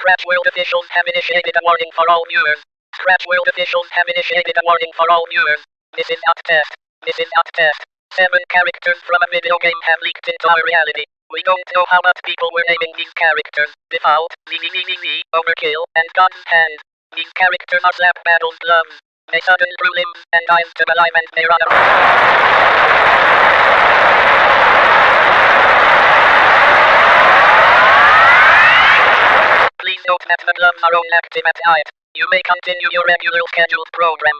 Scratch World officials have initiated a warning for all viewers. Scratch World officials have initiated a warning for all viewers. This is not test. This is not test. 7 characters from a video game have leaked into our reality. We don't know how much people were naming these characters. Default, ZZZZ, Overkill, and God's Hand. These characters are Zap Battle's gloves. They sudden drew limbs and eyes to alive and they run Please note that the gloves are only active at night. You may continue your regular scheduled program.